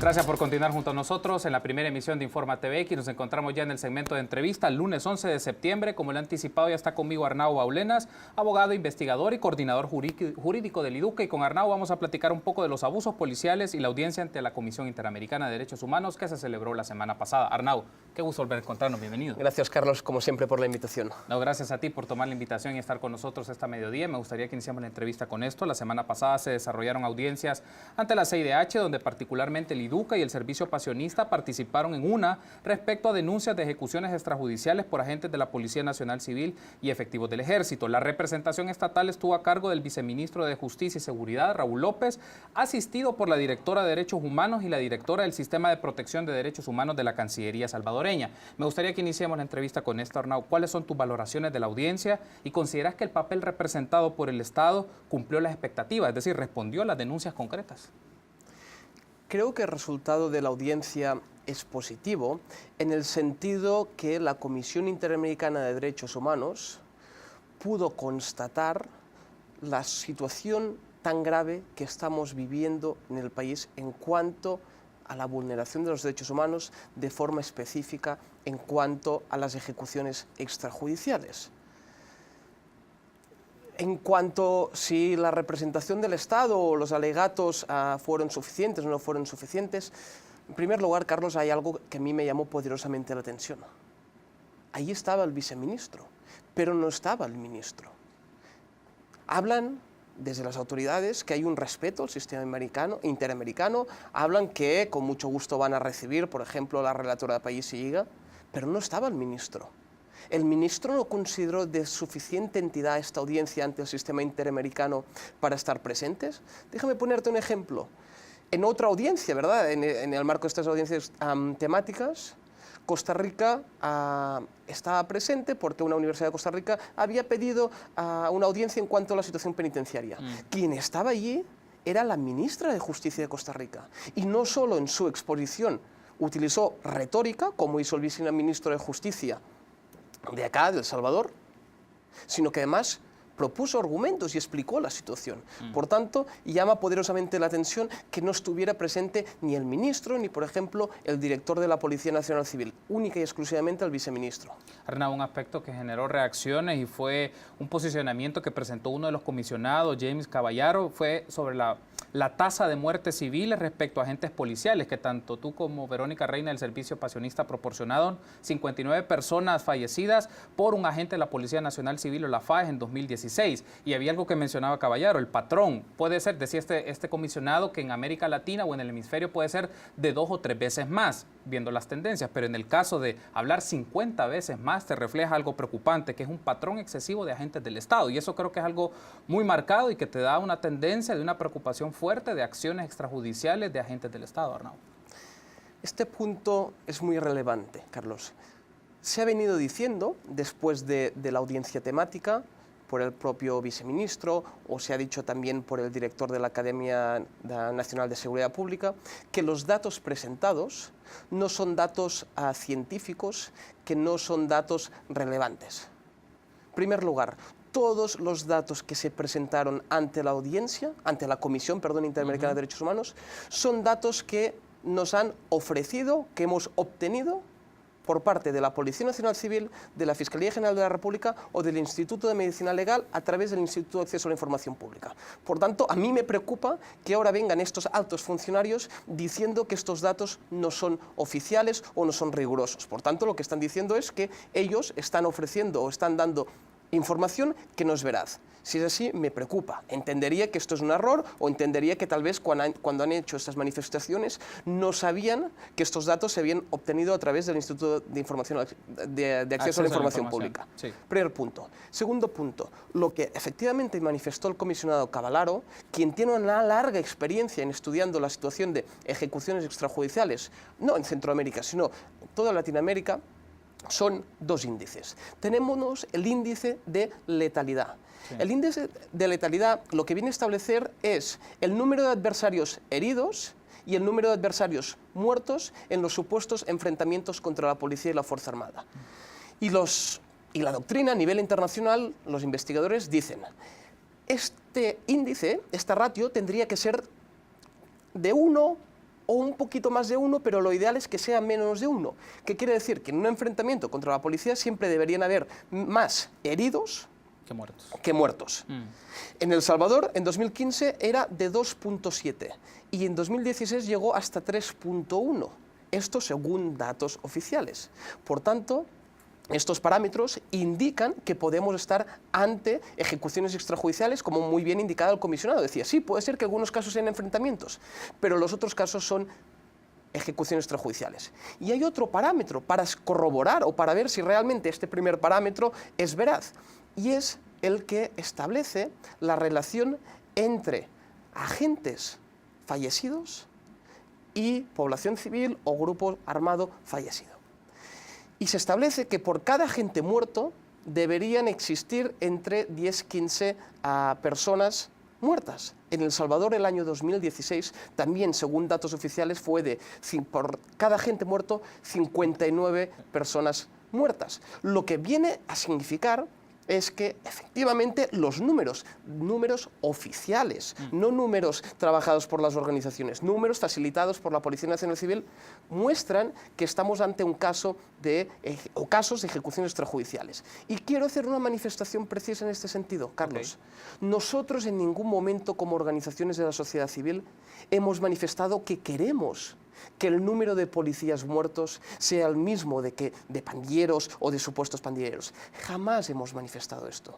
Gracias por continuar junto a nosotros en la primera emisión de Informa TV, que nos encontramos ya en el segmento de entrevista el lunes 11 de septiembre. Como le he anticipado, ya está conmigo Arnau Baulenas, abogado, investigador y coordinador jurídico del IDUCA. Y con Arnau vamos a platicar un poco de los abusos policiales y la audiencia ante la Comisión Interamericana de Derechos Humanos que se celebró la semana pasada. Arnau, qué gusto volver a encontrarnos, bienvenido. Gracias, Carlos, como siempre, por la invitación. No, gracias a ti por tomar la invitación y estar con nosotros esta mediodía. Me gustaría que iniciemos la entrevista con esto. La semana pasada se desarrollaron audiencias ante la CIDH, donde particularmente el IDUCA y el Servicio Pasionista participaron en una respecto a denuncias de ejecuciones extrajudiciales por agentes de la Policía Nacional Civil y efectivos del Ejército. La representación estatal estuvo a cargo del viceministro de Justicia y Seguridad, Raúl López, asistido por la directora de Derechos Humanos y la directora del Sistema de Protección de Derechos Humanos de la Cancillería salvadoreña. Me gustaría que iniciemos la entrevista con esto, Arnau. ¿Cuáles son tus valoraciones de la audiencia y consideras que el papel representado por el Estado cumplió las expectativas, es decir, respondió a las denuncias concretas? Creo que el resultado de la audiencia es positivo en el sentido que la Comisión Interamericana de Derechos Humanos pudo constatar la situación tan grave que estamos viviendo en el país en cuanto a la vulneración de los derechos humanos, de forma específica en cuanto a las ejecuciones extrajudiciales. En cuanto si la representación del Estado o los alegatos fueron suficientes o no fueron suficientes, en primer lugar, Carlos, hay algo que a mí me llamó poderosamente la atención. Ahí estaba el viceministro, pero no estaba el ministro. Hablan desde las autoridades que hay un respeto al sistema interamericano, hablan que con mucho gusto van a recibir, por ejemplo, la relatora de País y Liga, pero no estaba el ministro. ¿El ministro no consideró de suficiente entidad esta audiencia ante el sistema interamericano para estar presentes? Déjame ponerte un ejemplo. En otra audiencia, ¿verdad? En el marco de estas audiencias temáticas, Costa Rica estaba presente porque una universidad de Costa Rica había pedido una audiencia en cuanto a la situación penitenciaria. Quien estaba allí era la ministra de Justicia de Costa Rica. Y no solo en su exposición utilizó retórica, como hizo el viceministro de Justicia de acá, de El Salvador, sino que además propuso argumentos y explicó la situación. Por tanto, llama poderosamente la atención que no estuviera presente ni el ministro, ni, por ejemplo, el director de la Policía Nacional Civil, única y exclusivamente el viceministro. Arnau, un aspecto que generó reacciones y fue un posicionamiento que presentó uno de los comisionados, James Caballaro, fue sobre la tasa de muertes civiles respecto a agentes policiales, que tanto tú como Verónica Reina del Servicio Pasionista proporcionaron 59 personas fallecidas por un agente de la Policía Nacional Civil o la FAES en 2016. Y había algo que mencionaba Caballaro, el patrón puede ser, decía este comisionado, que en América Latina o en el hemisferio puede ser de 2 o 3 veces más, viendo las tendencias, pero en el caso de hablar 50 veces más te refleja algo preocupante, que es un patrón excesivo de agentes del Estado, y eso creo que es algo muy marcado y que te da una tendencia de una preocupación fuerte de acciones extrajudiciales de agentes del Estado, Arnau. Este punto es muy relevante, Carlos. Se ha venido diciendo, después de la audiencia temática, por el propio viceministro, o se ha dicho también por el director de la Academia Nacional de Seguridad Pública, que los datos presentados no son datos científicos, que no son datos relevantes. En primer lugar, todos los datos que se presentaron ante la audiencia, ante la Comisión Interamericana de Derechos Humanos, son datos que nos han ofrecido, que hemos obtenido por parte de la Policía Nacional Civil, de la Fiscalía General de la República o del Instituto de Medicina Legal a través del Instituto de Acceso a la Información Pública. Por tanto, a mí me preocupa que ahora vengan estos altos funcionarios diciendo que estos datos no son oficiales o no son rigurosos. Por tanto, lo que están diciendo es que ellos están ofreciendo o están dando información que no es veraz. Si es así, me preocupa. Entendería que esto es un error o entendería que tal vez cuando han hecho estas manifestaciones no sabían que estos datos se habían obtenido a través del Instituto de Acceso a la Información Pública. Sí. Primer punto. Segundo punto, lo que efectivamente manifestó el comisionado Caballaro, quien tiene una larga experiencia en estudiando la situación de ejecuciones extrajudiciales, no en Centroamérica, sino en toda Latinoamérica, son dos índices. Tenemos el índice de letalidad. Sí. El índice de letalidad lo que viene a establecer es el número de adversarios heridos y el número de adversarios muertos en los supuestos enfrentamientos contra la policía y la Fuerza Armada. Y la doctrina a nivel internacional, los investigadores dicen, este índice, esta ratio, tendría que ser de 1 o un poquito más de 1, pero lo ideal es que sea menos de 1. ¿Qué quiere decir? Que en un enfrentamiento contra la policía siempre deberían haber más heridos que muertos. En El Salvador, en 2015, era de 2,7 y en 2016 llegó hasta 3,1. Esto según datos oficiales. Por tanto, estos parámetros indican que podemos estar ante ejecuciones extrajudiciales, como muy bien indicado el comisionado. Decía, sí, puede ser que algunos casos sean enfrentamientos, pero los otros casos son ejecuciones extrajudiciales. Y hay otro parámetro para corroborar o para ver si realmente este primer parámetro es veraz, y es el que establece la relación entre agentes fallecidos y población civil o grupo armado fallecido. Y se establece que por cada agente muerto deberían existir entre 10-15 personas muertas. En El Salvador, el año 2016, también según datos oficiales, fue de, por cada agente muerto, 59 personas muertas. Lo que viene a significar es que efectivamente los números oficiales, no números trabajados por las organizaciones, números facilitados por la Policía Nacional Civil, muestran que estamos ante un caso o casos de ejecuciones extrajudiciales. Y quiero hacer una manifestación precisa en este sentido, Carlos. Nosotros en ningún momento, como organizaciones de la sociedad civil, hemos manifestado que queremos que el número de policías muertos sea el mismo de pandilleros o de supuestos pandilleros. Jamás hemos manifestado esto.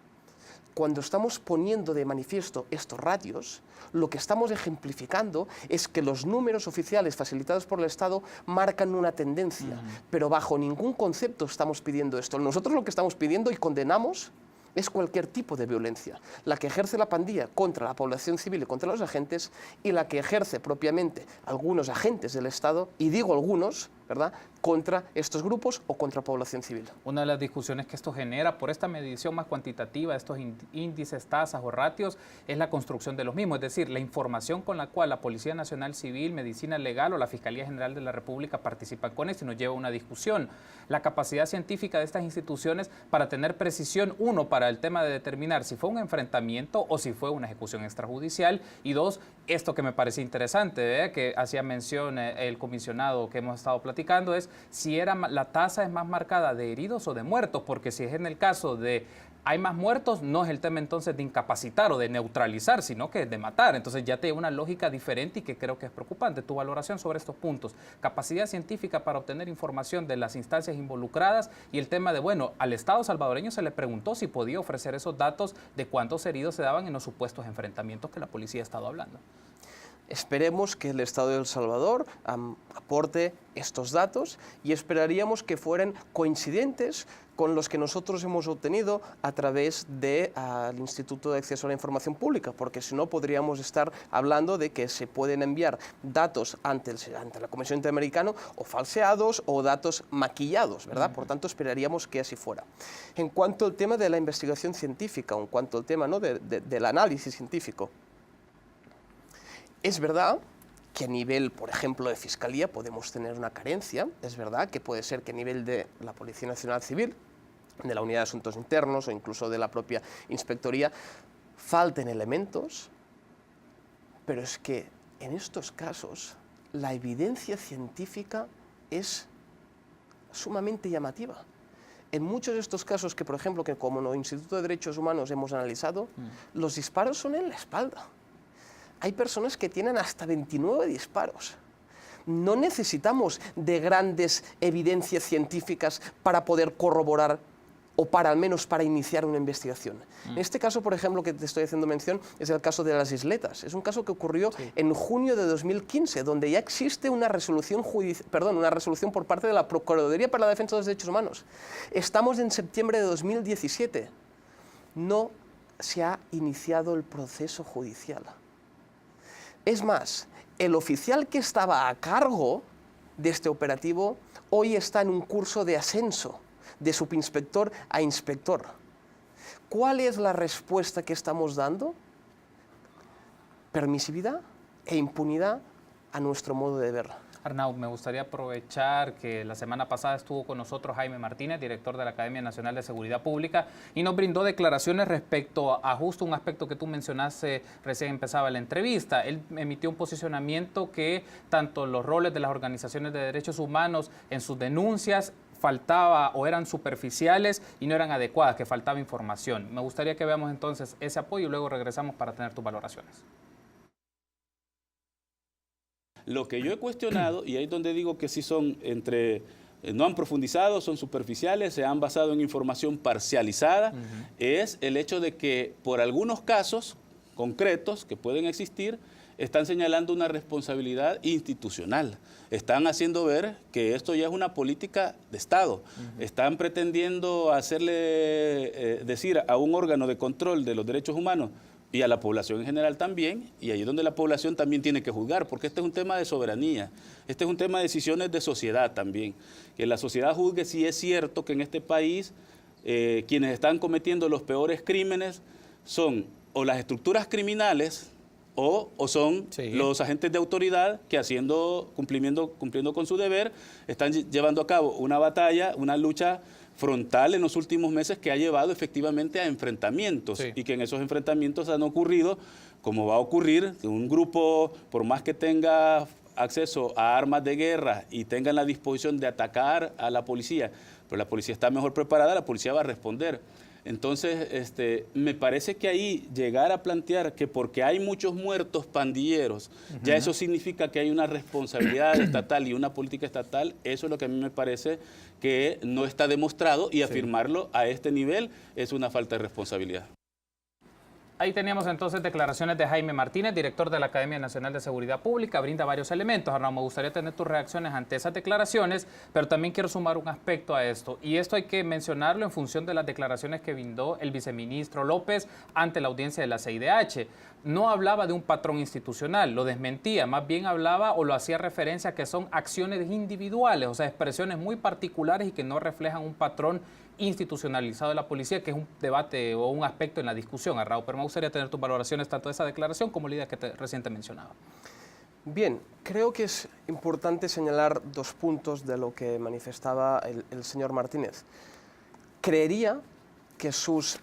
Cuando estamos poniendo de manifiesto estos ratios, lo que estamos ejemplificando es que los números oficiales facilitados por el Estado marcan una tendencia, pero bajo ningún concepto estamos pidiendo esto. Nosotros lo que estamos pidiendo y condenamos es cualquier tipo de violencia, la que ejerce la pandilla contra la población civil y contra los agentes, y la que ejerce propiamente algunos agentes del Estado, y digo algunos, ¿verdad?, contra estos grupos o contra población civil. Una de las discusiones que esto genera por esta medición más cuantitativa, estos índices, tasas o ratios, es la construcción de los mismos, es decir, la información con la cual la Policía Nacional Civil, Medicina Legal o la Fiscalía General de la República participan con esto, y nos lleva a una discusión. La capacidad científica de estas instituciones para tener precisión, uno, para el tema de determinar si fue un enfrentamiento o si fue una ejecución extrajudicial, y dos, esto que me parece interesante, que hacía mención el comisionado que hemos estado platicando, es si la tasa es más marcada de heridos o de muertos, porque si es en el caso de hay más muertos, no es el tema entonces de incapacitar o de neutralizar, sino que de matar. Entonces ya te lleva una lógica diferente y que creo que es preocupante. Tu valoración sobre estos puntos, capacidad científica para obtener información de las instancias involucradas, y el tema de, bueno, al Estado salvadoreño se le preguntó si podía ofrecer esos datos de cuántos heridos se daban en los supuestos enfrentamientos que la policía ha estado hablando. Esperemos que el Estado de El Salvador aporte estos datos, y esperaríamos que fueran coincidentes con los que nosotros hemos obtenido a través del Instituto de Acceso a la Información Pública, porque si no podríamos estar hablando de que se pueden enviar datos ante la Comisión Interamericana o falseados o datos maquillados, ¿verdad? Por tanto, esperaríamos que así fuera. En cuanto al tema de la investigación científica, o en cuanto al tema, ¿no?, del análisis científico, es verdad que a nivel, por ejemplo, de Fiscalía podemos tener una carencia. Es verdad que puede ser que a nivel de la Policía Nacional Civil, de la Unidad de Asuntos Internos o incluso de la propia Inspectoría, falten elementos, pero es que en estos casos la evidencia científica es sumamente llamativa. En muchos de estos casos que, por ejemplo, que como el Instituto de Derechos Humanos hemos analizado, los disparos son en la espalda. Hay personas que tienen hasta 29 disparos. No necesitamos de grandes evidencias científicas para poder corroborar o al menos para iniciar una investigación. En este caso, por ejemplo, que te estoy haciendo mención, es el caso de las Isletas. Es un caso que ocurrió en junio de 2015, donde ya existe una resolución por parte de la Procuraduría para la Defensa de los Derechos Humanos. Estamos en septiembre de 2017. No se ha iniciado el proceso judicial. Es más, el oficial que estaba a cargo de este operativo hoy está en un curso de ascenso, de subinspector a inspector. ¿Cuál es la respuesta que estamos dando? Permisividad e impunidad a nuestro modo de ver. Arnau, me gustaría aprovechar que la semana pasada estuvo con nosotros Jaime Martínez, director de la Academia Nacional de Seguridad Pública, y nos brindó declaraciones respecto a justo un aspecto que tú mencionaste recién empezaba la entrevista. Él emitió un posicionamiento que tanto los roles de las organizaciones de derechos humanos en sus denuncias faltaba o eran superficiales y no eran adecuadas, que faltaba información. Me gustaría que veamos entonces ese apoyo y luego regresamos para tener tus valoraciones. Lo que yo he cuestionado, y ahí es donde digo que sí son no han profundizado, son superficiales, se han basado en información parcializada, es el hecho de que por algunos casos concretos que pueden existir, están señalando una responsabilidad institucional. Están haciendo ver que esto ya es una política de Estado. Están pretendiendo hacerle decir a un órgano de control de los derechos humanos y a la población en general también, y ahí es donde la población también tiene que juzgar, porque este es un tema de soberanía, este es un tema de decisiones de sociedad también, que la sociedad juzgue si es cierto que en este país quienes están cometiendo los peores crímenes son o las estructuras criminales o son los agentes de autoridad que cumpliendo con su deber, están llevando a cabo una batalla, una lucha frontal en los últimos meses que ha llevado efectivamente a enfrentamientos y que en esos enfrentamientos han ocurrido, como va a ocurrir, que un grupo, por más que tenga acceso a armas de guerra y tenga la disposición de atacar a la policía, pero la policía está mejor preparada, la policía va a responder. Entonces, me parece que ahí llegar a plantear que porque hay muchos muertos pandilleros, ya eso significa que hay una responsabilidad estatal y una política estatal, eso es lo que a mí me parece que no está demostrado y afirmarlo a este nivel es una falta de responsabilidad. Ahí teníamos entonces declaraciones de Jaime Martínez, director de la Academia Nacional de Seguridad Pública, brinda varios elementos. Arnau, me gustaría tener tus reacciones ante esas declaraciones, pero también quiero sumar un aspecto a esto, y esto hay que mencionarlo en función de las declaraciones que brindó el viceministro López ante la audiencia de la CIDH. No hablaba de un patrón institucional, lo desmentía, más bien hablaba o lo hacía referencia a que son acciones individuales, o sea, expresiones muy particulares y que no reflejan un patrón institucionalizado de la policía, que es un debate o un aspecto en la discusión, Arnau, pero me gustaría tener tus valoraciones tanto de esa declaración como la idea que recién te mencionaba. Bien, creo que es importante señalar dos puntos de lo que manifestaba el señor Martínez. Creería que sus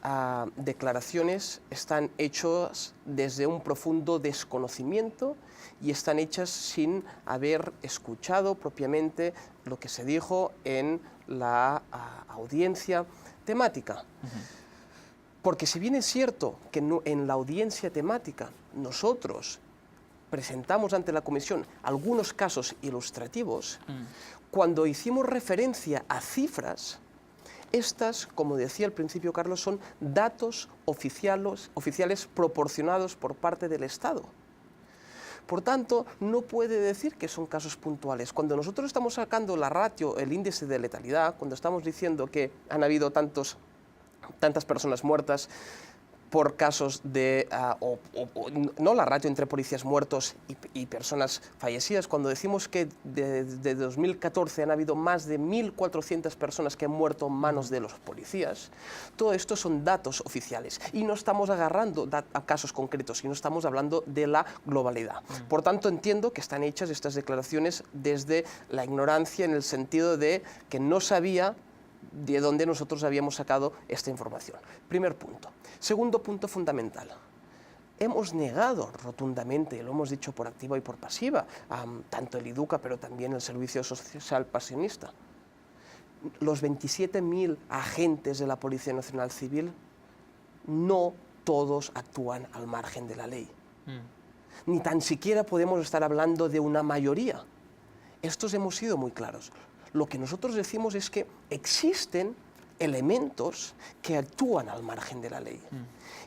declaraciones están hechas desde un profundo desconocimiento y están hechas sin haber escuchado propiamente lo que se dijo en la audiencia temática. Porque si bien es cierto que en la audiencia temática nosotros presentamos ante la comisión algunos casos ilustrativos, cuando hicimos referencia a cifras, estas, como decía al principio Carlos, son datos oficiales proporcionados por parte del Estado. Por tanto, no puede decir que son casos puntuales. Cuando nosotros estamos sacando la ratio, el índice de letalidad, cuando estamos diciendo que han habido tantas personas muertas por casos de, no la ratio entre policías muertos y personas fallecidas, cuando decimos que desde 2014 han habido más de 1.400 personas que han muerto en manos de los policías, todo esto son datos oficiales y no estamos agarrando a casos concretos, sino estamos hablando de la globalidad. Por tanto, entiendo que están hechas estas declaraciones desde la ignorancia, en el sentido de que no sabía de dónde nosotros habíamos sacado esta información. Primer punto. Segundo punto fundamental. Hemos negado rotundamente, y lo hemos dicho por activa y por pasiva, tanto el IDUCA, pero también el Servicio Social Pensionista. Los 27.000 agentes de la Policía Nacional Civil, no todos actúan al margen de la ley. Ni tan siquiera podemos estar hablando de una mayoría. Estos hemos sido muy claros. Lo que nosotros decimos es que existen elementos que actúan al margen de la ley.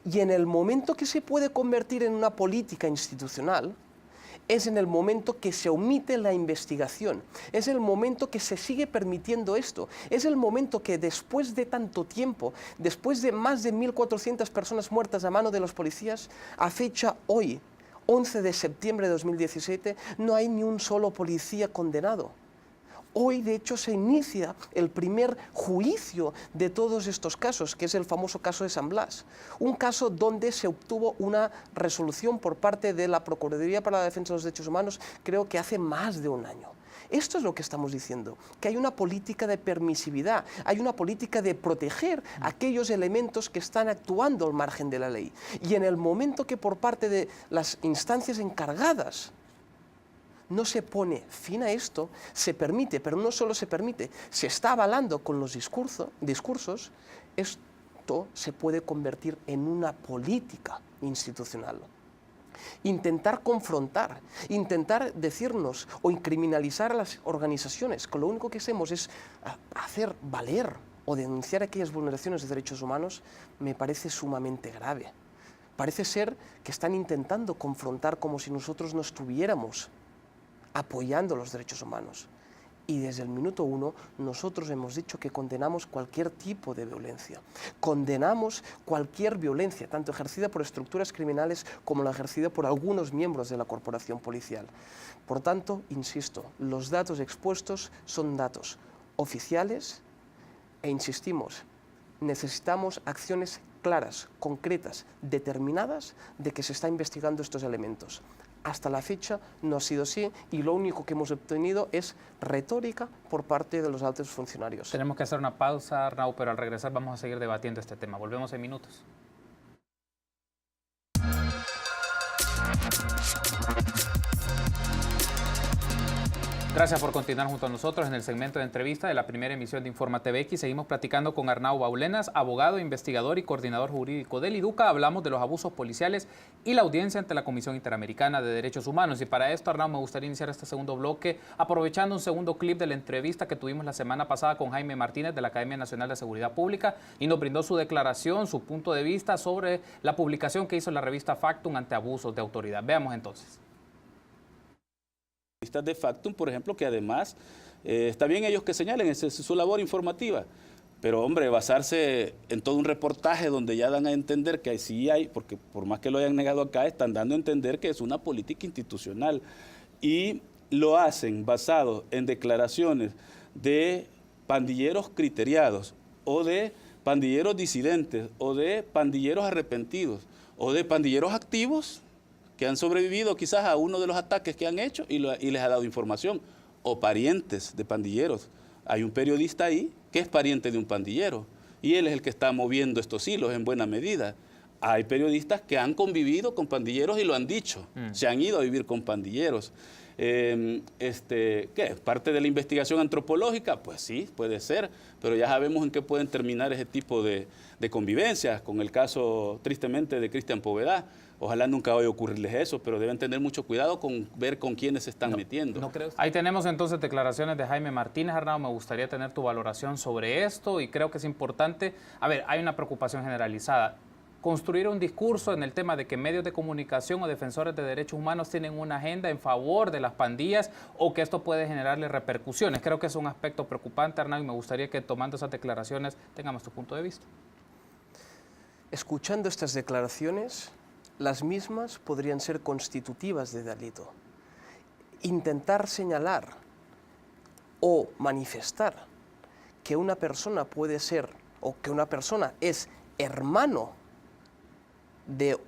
Y en el momento que se puede convertir en una política institucional, es en el momento que se omite la investigación, es el momento que se sigue permitiendo esto, es el momento que después de tanto tiempo, después de más de 1.400 personas muertas a mano de los policías, a fecha hoy, 11 de septiembre de 2017, no hay ni un solo policía condenado. Hoy, de hecho, se inicia el primer juicio de todos estos casos, que es el famoso caso de San Blas. Un caso donde se obtuvo una resolución por parte de la Procuraduría para la Defensa de los Derechos Humanos, creo que hace más de un año. Esto es lo que estamos diciendo, que hay una política de permisividad, hay una política de proteger aquellos elementos que están actuando al margen de la ley. Y en el momento que por parte de las instancias encargadas no se pone fin a esto, se permite, pero no solo se permite, se está avalando con los discursos, esto se puede convertir en una política institucional. Intentar confrontar, intentar decirnos o criminalizar a las organizaciones, que lo único que hacemos es hacer valer o denunciar aquellas vulneraciones de derechos humanos, me parece sumamente grave. Parece ser que están intentando confrontar como si nosotros no estuviéramos apoyando los derechos humanos. Y desde el minuto 1 nosotros hemos dicho que condenamos cualquier tipo de violencia. Condenamos cualquier violencia, tanto ejercida por estructuras criminales como la ejercida por algunos miembros de la corporación policial. Por tanto, insisto, los datos expuestos son datos oficiales e insistimos, necesitamos acciones claras, concretas, determinadas de que se está investigando estos elementos. Hasta la fecha no ha sido así y lo único que hemos obtenido es retórica por parte de los altos funcionarios. Tenemos que hacer una pausa, Arnau, pero al regresar vamos a seguir debatiendo este tema. Volvemos en minutos. Gracias por continuar junto a nosotros en el segmento de entrevista de la primera emisión de Informa TVX. Seguimos platicando con Arnau Baulenas, abogado, investigador y coordinador jurídico del IDUCA. Hablamos de los abusos policiales y la audiencia ante la Comisión Interamericana de Derechos Humanos. Y para esto, Arnau, me gustaría iniciar este segundo bloque aprovechando un segundo clip de la entrevista que tuvimos la semana pasada con Jaime Martínez de la Academia Nacional de Seguridad Pública y nos brindó su declaración, su punto de vista sobre la publicación que hizo la revista Factum ante abusos de autoridad. Veamos entonces. De Factum, por ejemplo, que además está bien ellos que señalen, esa es su labor informativa, pero hombre, basarse en todo un reportaje donde ya dan a entender que sí hay, porque por más que lo hayan negado acá, están dando a entender que es una política institucional y lo hacen basado en declaraciones de pandilleros criteriados o de pandilleros disidentes o de pandilleros arrepentidos o de pandilleros activos que han sobrevivido quizás a uno de los ataques que han hecho y les ha dado información, o parientes de pandilleros. Hay un periodista ahí que es pariente de un pandillero y él es el que está moviendo estos hilos en buena medida. Hay periodistas que han convivido con pandilleros y lo han dicho, se han ido a vivir con pandilleros. ¿Qué? ¿Parte de la investigación antropológica? Pues sí, puede ser, pero ya sabemos en qué pueden terminar ese tipo de convivencias, con el caso, tristemente, de Cristian Povedá. Ojalá nunca vaya a ocurrirles eso, pero deben tener mucho cuidado con ver con quiénes se están metiendo. ¿No creo? Ahí tenemos entonces declaraciones de Jaime Martínez. Arnau, me gustaría tener tu valoración sobre esto y creo que es importante. A ver, hay una preocupación generalizada. Construir un discurso en el tema de que medios de comunicación o defensores de derechos humanos tienen una agenda en favor de las pandillas o que esto puede generarle repercusiones. Creo que es un aspecto preocupante, Arnau, y me gustaría que tomando esas declaraciones tengamos tu punto de vista. Escuchando estas declaraciones, las mismas podrían ser constitutivas de delito. Intentar señalar o manifestar que una persona puede ser o que una persona es hermano de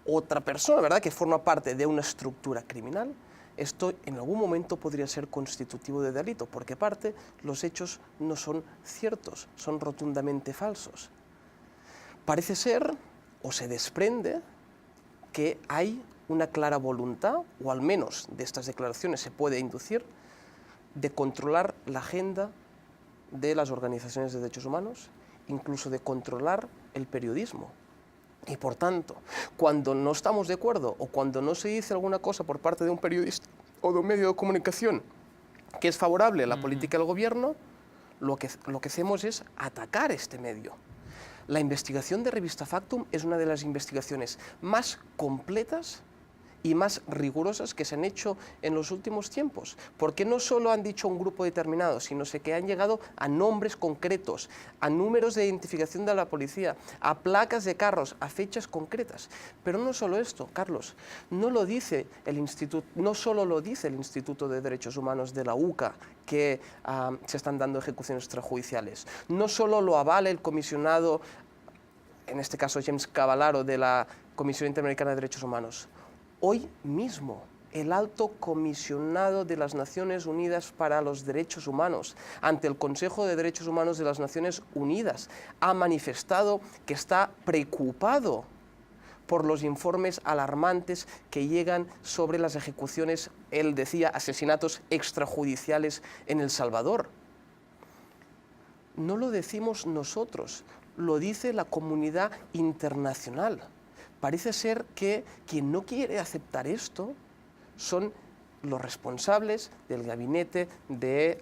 otra persona, ¿verdad?, que forma parte de una estructura criminal, esto en algún momento podría ser constitutivo de delito, porque aparte los hechos no son ciertos, son rotundamente falsos. Parece ser, o se desprende, que hay una clara voluntad, o al menos de estas declaraciones se puede inducir, de controlar la agenda de las organizaciones de derechos humanos, incluso de controlar el periodismo. Y por tanto, cuando no estamos de acuerdo o cuando no se dice alguna cosa por parte de un periodista o de un medio de comunicación que es favorable a la política del gobierno, lo que hacemos es atacar este medio. La investigación de Revista Factum es una de las investigaciones más completas y más rigurosas que se han hecho en los últimos tiempos, porque no solo han dicho un grupo determinado, sino que han llegado a nombres concretos, a números de identificación de la policía, a placas de carros, a fechas concretas. Pero no solo esto, Carlos, no solo lo dice el Instituto de Derechos Humanos de la UCA, que se están dando ejecuciones extrajudiciales, no solo lo avala el comisionado, en este caso James Cavallaro, de la Comisión Interamericana de Derechos Humanos. Hoy mismo el alto comisionado de las Naciones Unidas para los Derechos Humanos, ante el Consejo de Derechos Humanos de las Naciones Unidas, ha manifestado que está preocupado por los informes alarmantes que llegan sobre las ejecuciones, él decía, asesinatos extrajudiciales en El Salvador. No lo decimos nosotros, lo dice la comunidad internacional. Parece ser que quien no quiere aceptar esto son los responsables del gabinete de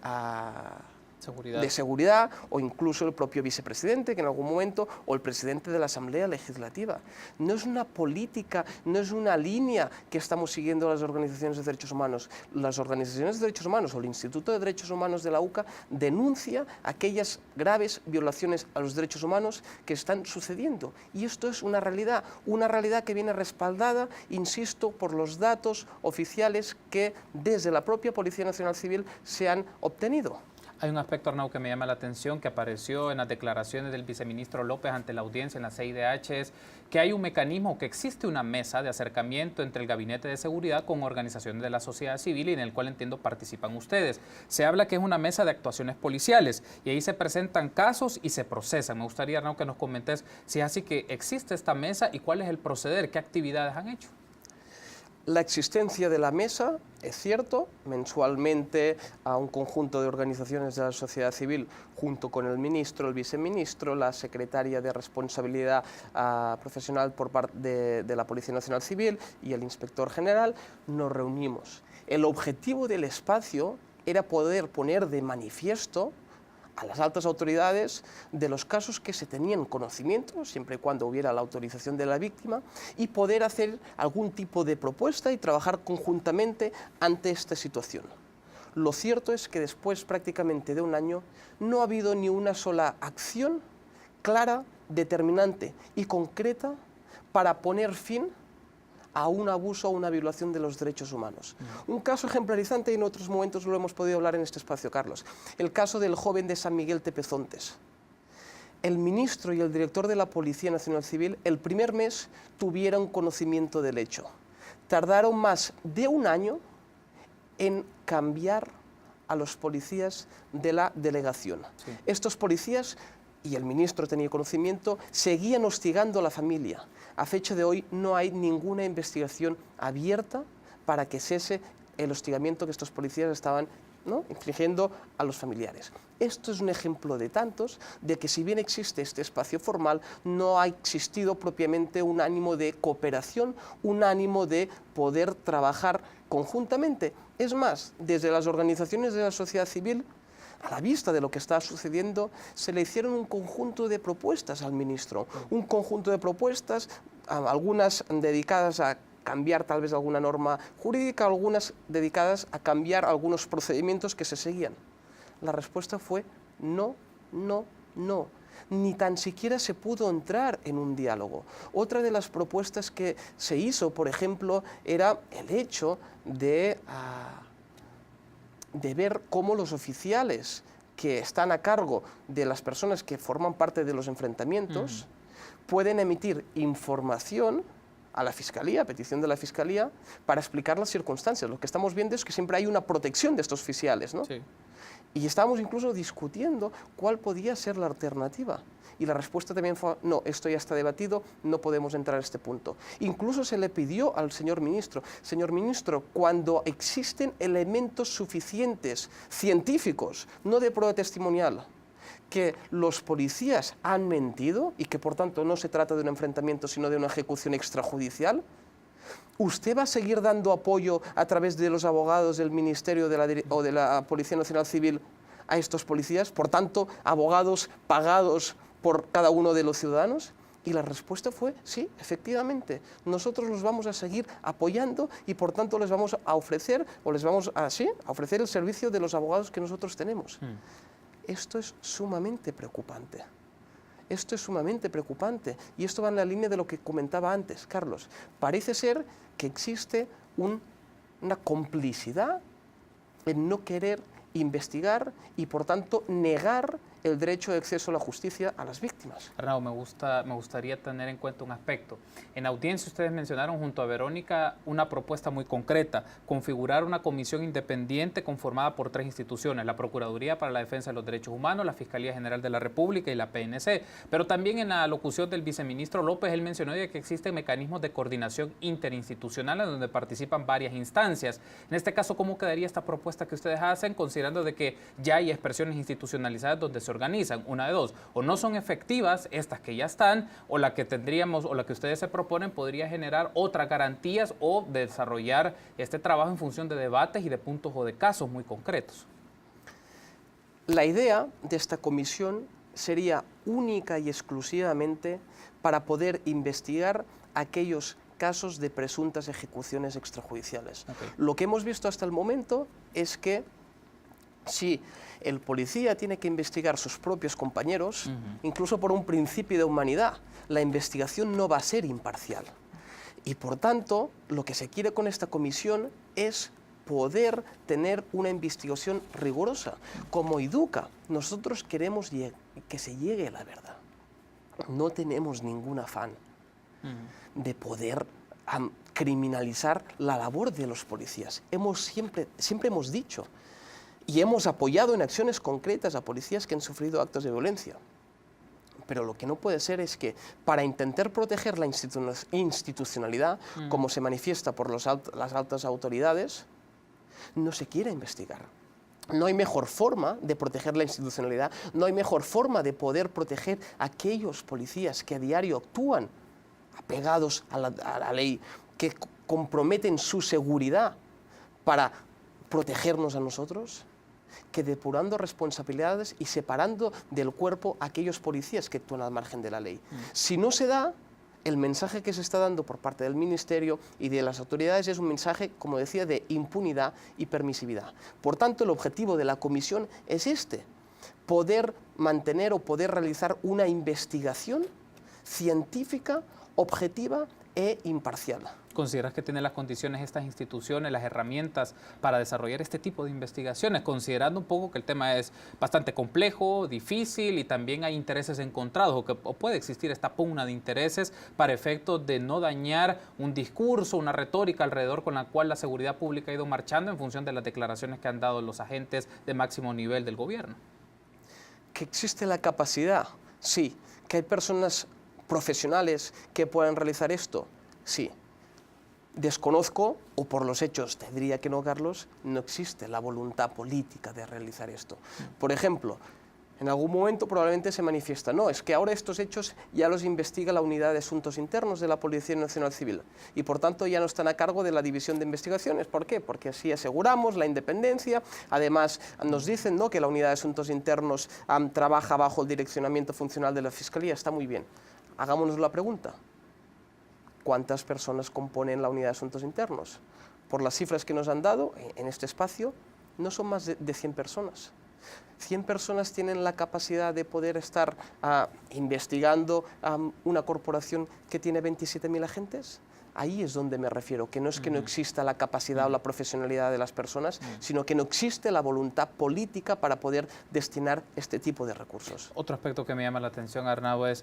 seguridad o incluso el propio vicepresidente que en algún momento o el presidente de la Asamblea Legislativa. No es una política, no es una línea que estamos siguiendo las organizaciones de derechos humanos. Las organizaciones de derechos humanos o el Instituto de Derechos Humanos de la UCA denuncia aquellas graves violaciones a los derechos humanos que están sucediendo. Y esto es una realidad que viene respaldada, insisto, por los datos oficiales que desde la propia Policía Nacional Civil se han obtenido. Hay un aspecto, Arnau, que me llama la atención, que apareció en las declaraciones del viceministro López ante la audiencia en la CIDH, es que hay un mecanismo, que existe una mesa de acercamiento entre el Gabinete de Seguridad con organizaciones de la sociedad civil y en el cual, entiendo, participan ustedes. Se habla que es una mesa de actuaciones policiales y ahí se presentan casos y se procesan. Me gustaría, Arnau, que nos comentes si es así que existe esta mesa y cuál es el proceder, qué actividades han hecho. La existencia de la mesa, es cierto, mensualmente a un conjunto de organizaciones de la sociedad civil, junto con el ministro, el viceministro, la secretaria de responsabilidad profesional por parte de la Policía Nacional Civil y el inspector general, nos reunimos. El objetivo del espacio era poder poner de manifiesto a las altas autoridades de los casos que se tenían conocimiento, siempre y cuando hubiera la autorización de la víctima, y poder hacer algún tipo de propuesta y trabajar conjuntamente ante esta situación. Lo cierto es que después prácticamente de un año no ha habido ni una sola acción clara, determinante y concreta para poner fin a un abuso o una violación de los derechos humanos. Un caso ejemplarizante, y en otros momentos lo hemos podido hablar en este espacio, Carlos, el caso del joven de San Miguel Tepezontes. El ministro y el director de la Policía Nacional Civil el primer mes tuvieron conocimiento del hecho. Tardaron más de un año en cambiar a los policías de la delegación. Sí. Estos policías, y el ministro tenía conocimiento, seguían hostigando a la familia. A fecha de hoy no hay ninguna investigación abierta para que cese el hostigamiento que estos policías estaban infligiendo a los familiares. Esto es un ejemplo de tantos de que si bien existe este espacio formal, no ha existido propiamente un ánimo de cooperación, un ánimo de poder trabajar conjuntamente. Es más, desde las organizaciones de la sociedad civil, a la vista de lo que está sucediendo, se le hicieron un conjunto de propuestas al ministro, un conjunto de propuestas, algunas dedicadas a cambiar tal vez alguna norma jurídica, algunas dedicadas a cambiar algunos procedimientos que se seguían. La respuesta fue no, no, no. Ni tan siquiera se pudo entrar en un diálogo. Otra de las propuestas que se hizo, por ejemplo, era el hecho de ver cómo los oficiales que están a cargo de las personas que forman parte de los enfrentamientos pueden emitir información a la Fiscalía, a petición de la Fiscalía, para explicar las circunstancias. Lo que estamos viendo es que siempre hay una protección de estos oficiales, ¿no? Sí. Y estábamos incluso discutiendo cuál podía ser la alternativa. Y la respuesta también fue, no, esto ya está debatido, no podemos entrar a este punto. Incluso se le pidió al señor ministro, cuando existen elementos suficientes, científicos, no de prueba testimonial, que los policías han mentido y que por tanto no se trata de un enfrentamiento sino de una ejecución extrajudicial, ¿usted va a seguir dando apoyo a través de los abogados del Ministerio o de la Policía Nacional Civil a estos policías? Por tanto, abogados pagados por cada uno de los ciudadanos. Y la respuesta fue, sí, efectivamente, nosotros los vamos a seguir apoyando y por tanto les vamos a ofrecer, a ofrecer el servicio de los abogados que nosotros tenemos. Esto es sumamente preocupante. Esto es sumamente preocupante y esto va en la línea de lo que comentaba antes, Carlos. Parece ser que existe una complicidad en no querer investigar y por tanto negar el derecho de acceso a la justicia a las víctimas. Arnau, me gustaría tener en cuenta un aspecto. En audiencia ustedes mencionaron junto a Verónica una propuesta muy concreta, configurar una comisión independiente conformada por 3 instituciones, la Procuraduría para la Defensa de los Derechos Humanos, la Fiscalía General de la República y la PNC. Pero también en la locución del viceministro López, él mencionó ya que existen mecanismos de coordinación interinstitucional en donde participan varias instancias. En este caso, ¿cómo quedaría esta propuesta que ustedes hacen, considerando de que ya hay expresiones institucionalizadas donde se organizan? Una de dos, o no son efectivas estas que ya están, o la que tendríamos, o la que ustedes se proponen podría generar otras garantías o desarrollar este trabajo en función de debates y de puntos o de casos muy concretos. La idea de esta comisión sería única y exclusivamente para poder investigar aquellos casos de presuntas ejecuciones extrajudiciales. Okay. Lo que hemos visto hasta el momento es que si el policía tiene que investigar a sus propios compañeros, incluso por un principio de humanidad, la investigación no va a ser imparcial. Y por tanto, lo que se quiere con esta comisión es poder tener una investigación rigurosa. Como IDUCA, nosotros queremos que se llegue a la verdad. No tenemos ningún afán de poder criminalizar la labor de los policías. Siempre hemos dicho y hemos apoyado en acciones concretas a policías que han sufrido actos de violencia. Pero lo que no puede ser es que para intentar proteger la institucionalidad, como se manifiesta por las altas autoridades, no se quiere investigar. No hay mejor forma de proteger la institucionalidad, no hay mejor forma de poder proteger a aquellos policías que a diario actúan apegados a la ley, que comprometen su seguridad para protegernos a nosotros, que depurando responsabilidades y separando del cuerpo a aquellos policías que actúan al margen de la ley. Si no se da, el mensaje que se está dando por parte del Ministerio y de las autoridades es un mensaje, como decía, de impunidad y permisividad. Por tanto, el objetivo de la comisión es poder mantener o poder realizar una investigación científica, objetiva e imparcial. ¿Consideras que tienen las condiciones estas instituciones, las herramientas para desarrollar este tipo de investigaciones, considerando un poco que el tema es bastante complejo, difícil y también hay intereses encontrados o puede existir esta pugna de intereses para efectos de no dañar un discurso, una retórica alrededor con la cual la seguridad pública ha ido marchando en función de las declaraciones que han dado los agentes de máximo nivel del gobierno? ¿Que existe la capacidad? Sí. ¿Que hay personas profesionales que puedan realizar esto? Sí. Desconozco, o por los hechos te diría que no, Carlos, no existe la voluntad política de realizar esto. Por ejemplo, en algún momento probablemente se manifiesta, no, es que ahora estos hechos ya los investiga la Unidad de Asuntos Internos de la Policía Nacional Civil y por tanto ya no están a cargo de la División de Investigaciones. ¿Por qué? Porque así aseguramos la independencia. Además, nos dicen, ¿no?, que la Unidad de Asuntos Internos trabaja bajo el direccionamiento funcional de la Fiscalía. Está muy bien. Hagámonos la pregunta. ¿Cuántas personas componen la Unidad de Asuntos Internos? Por las cifras que nos han dado en este espacio, no son más de 100 personas. 100 personas tienen la capacidad de poder estar investigando una corporación que tiene 27.000 agentes. Ahí es donde me refiero, que no es que no exista la capacidad o la profesionalidad de las personas, sino que no existe la voluntad política para poder destinar este tipo de recursos. Otro aspecto que me llama la atención, Arnau, es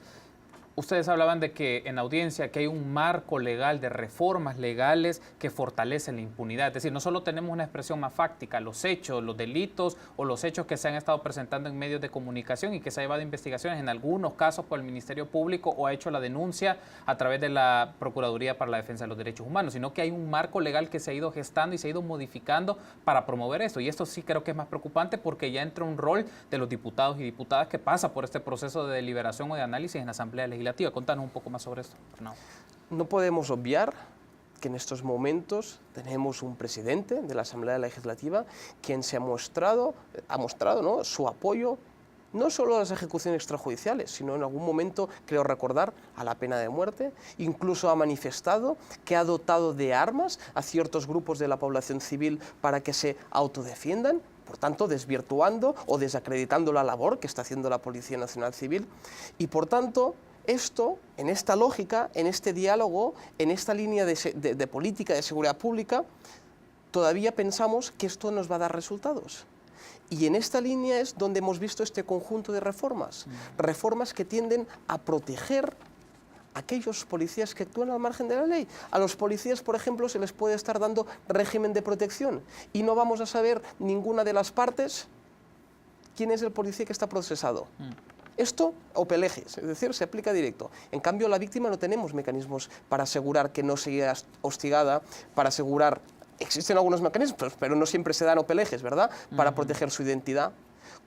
ustedes hablaban de que en audiencia que hay un marco legal de reformas legales que fortalecen la impunidad. Es decir, no solo tenemos una expresión más fáctica, los hechos, los delitos o los hechos que se han estado presentando en medios de comunicación y que se ha llevado investigaciones en algunos casos por el Ministerio Público o ha hecho la denuncia a través de la Procuraduría para la Defensa de los Derechos Humanos, sino que hay un marco legal que se ha ido gestando y se ha ido modificando para promover esto. Y esto sí creo que es más preocupante porque ya entra un rol de los diputados y diputadas que pasa por este proceso de deliberación o de análisis en la Asamblea Legislativa. Contanos un poco más sobre esto, Arnau. No podemos obviar que en estos momentos tenemos un presidente de la Asamblea Legislativa quien ha mostrado, ¿no?, su apoyo no solo a las ejecuciones extrajudiciales, sino en algún momento, creo recordar, a la pena de muerte. Incluso ha manifestado que ha dotado de armas a ciertos grupos de la población civil para que se autodefiendan, por tanto desvirtuando o desacreditando la labor que está haciendo la Policía Nacional Civil. Y por tanto, esto, en esta lógica, en este diálogo, en esta línea de política de seguridad pública, todavía pensamos que esto nos va a dar resultados. Y en esta línea es donde hemos visto este conjunto de reformas, reformas que tienden a proteger a aquellos policías que actúan al margen de la ley. A los policías, por ejemplo, se les puede estar dando régimen de protección y no vamos a saber ninguna de las partes quién es el policía que está procesado. Esto o pelejes, es decir, se aplica directo. En cambio, la víctima no tenemos mecanismos para asegurar que no sea hostigada, para asegurar... Existen algunos mecanismos, pero no siempre se dan opelejes, ¿verdad?, para proteger su identidad.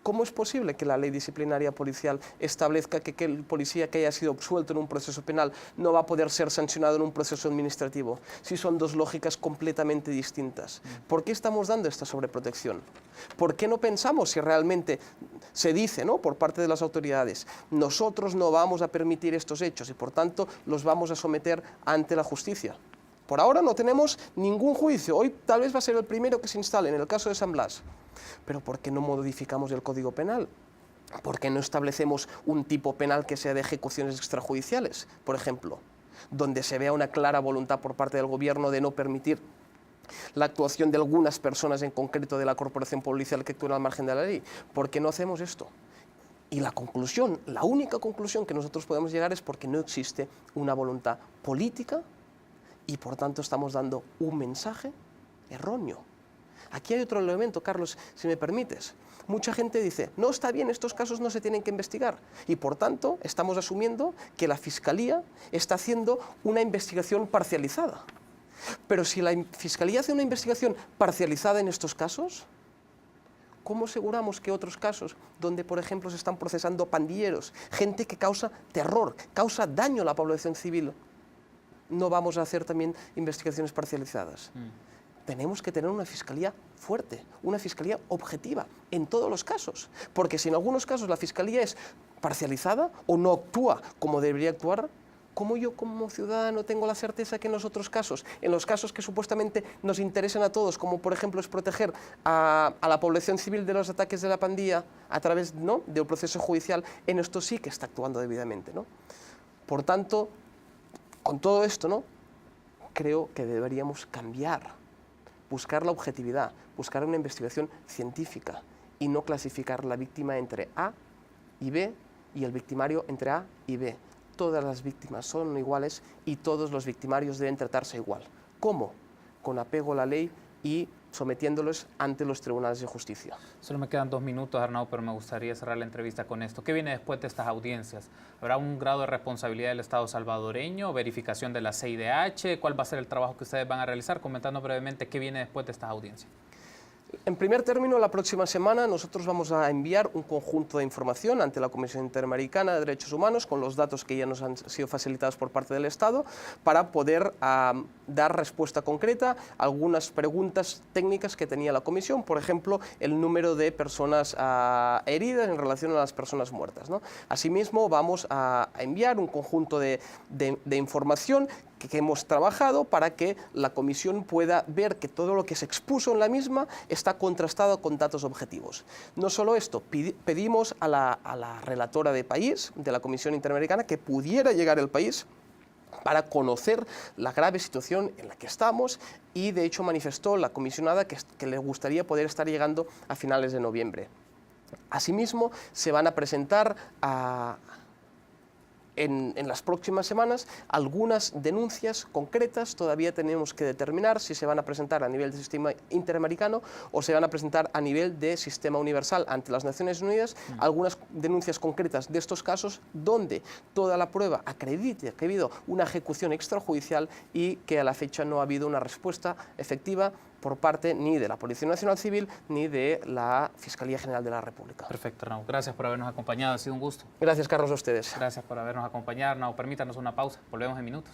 ¿Cómo es posible que la ley disciplinaria policial establezca que el policía que haya sido absuelto en un proceso penal no va a poder ser sancionado en un proceso administrativo? Si son dos lógicas completamente distintas. ¿Por qué estamos dando esta sobreprotección? ¿Por qué no pensamos si realmente se dice, ¿no?, por parte de las autoridades, nosotros no vamos a permitir estos hechos y por tanto los vamos a someter ante la justicia? Por ahora no tenemos ningún juicio. Hoy tal vez va a ser el primero que se instale en el caso de San Blas. Pero ¿por qué no modificamos el Código Penal? ¿Por qué no establecemos un tipo penal que sea de ejecuciones extrajudiciales, por ejemplo, donde se vea una clara voluntad por parte del gobierno de no permitir la actuación de algunas personas en concreto de la corporación policial que actúan al margen de la ley? ¿Por qué no hacemos esto? Y la conclusión, la única conclusión que nosotros podemos llegar es porque no existe una voluntad política y por tanto estamos dando un mensaje erróneo. Aquí hay otro elemento, Carlos, si me permites. Mucha gente dice, no, está bien, estos casos no se tienen que investigar. Y por tanto, estamos asumiendo que la Fiscalía está haciendo una investigación parcializada. Pero si la Fiscalía hace una investigación parcializada en estos casos, ¿cómo aseguramos que otros casos, donde por ejemplo se están procesando pandilleros, gente que causa terror, causa daño a la población civil, no vamos a hacer también investigaciones parcializadas? Tenemos que tener una fiscalía fuerte, una fiscalía objetiva en todos los casos, porque si en algunos casos la fiscalía es parcializada o no actúa como debería actuar, ¿cómo yo como ciudadano tengo la certeza que en los otros casos, en los casos que supuestamente nos interesan a todos, como por ejemplo es proteger a la población civil de los ataques de la pandilla a través, ¿no?, de un proceso judicial, en esto sí que está actuando debidamente, ¿no? Por tanto, con todo esto, ¿no?, creo que deberíamos cambiar, buscar la objetividad, buscar una investigación científica y no clasificar la víctima entre A y B y el victimario entre A y B. Todas las víctimas son iguales y todos los victimarios deben tratarse igual. ¿Cómo? Con apego a la ley y sometiéndolos ante los tribunales de justicia. Solo me quedan 2 minutos, Arnau, pero me gustaría cerrar la entrevista con esto. ¿Qué viene después de estas audiencias? ¿Habrá un grado de responsabilidad del Estado salvadoreño? ¿Verificación de la CIDH? ¿Cuál va a ser el trabajo que ustedes van a realizar? Comentando brevemente qué viene después de estas audiencias. En primer término, la próxima semana nosotros vamos a enviar un conjunto de información ante la Comisión Interamericana de Derechos Humanos con los datos que ya nos han sido facilitados por parte del Estado para poder dar respuesta concreta a algunas preguntas técnicas que tenía la Comisión, por ejemplo, el número de personas heridas en relación a las personas muertas, ¿no? Asimismo, vamos a enviar un conjunto de información que hemos trabajado para que la Comisión pueda ver que todo lo que se expuso en la misma está contrastado con datos objetivos. No solo esto, pedimos a la relatora de país, de la Comisión Interamericana, que pudiera llegar al país para conocer la grave situación en la que estamos y de hecho manifestó la comisionada que le gustaría poder estar llegando a finales de noviembre. Asimismo, se van a presentar en las próximas semanas algunas denuncias concretas. Todavía tenemos que determinar si se van a presentar a nivel del sistema interamericano o se van a presentar a nivel de sistema universal ante las Naciones Unidas, algunas denuncias concretas de estos casos donde toda la prueba acredite que ha habido una ejecución extrajudicial y que a la fecha no ha habido una respuesta efectiva por parte ni de la Policía Nacional Civil ni de la Fiscalía General de la República. Perfecto, Arnau. Gracias por habernos acompañado. Ha sido un gusto. Gracias, Carlos, a ustedes. Gracias por habernos acompañado, Arnau. Permítanos una pausa. Volvemos en minutos.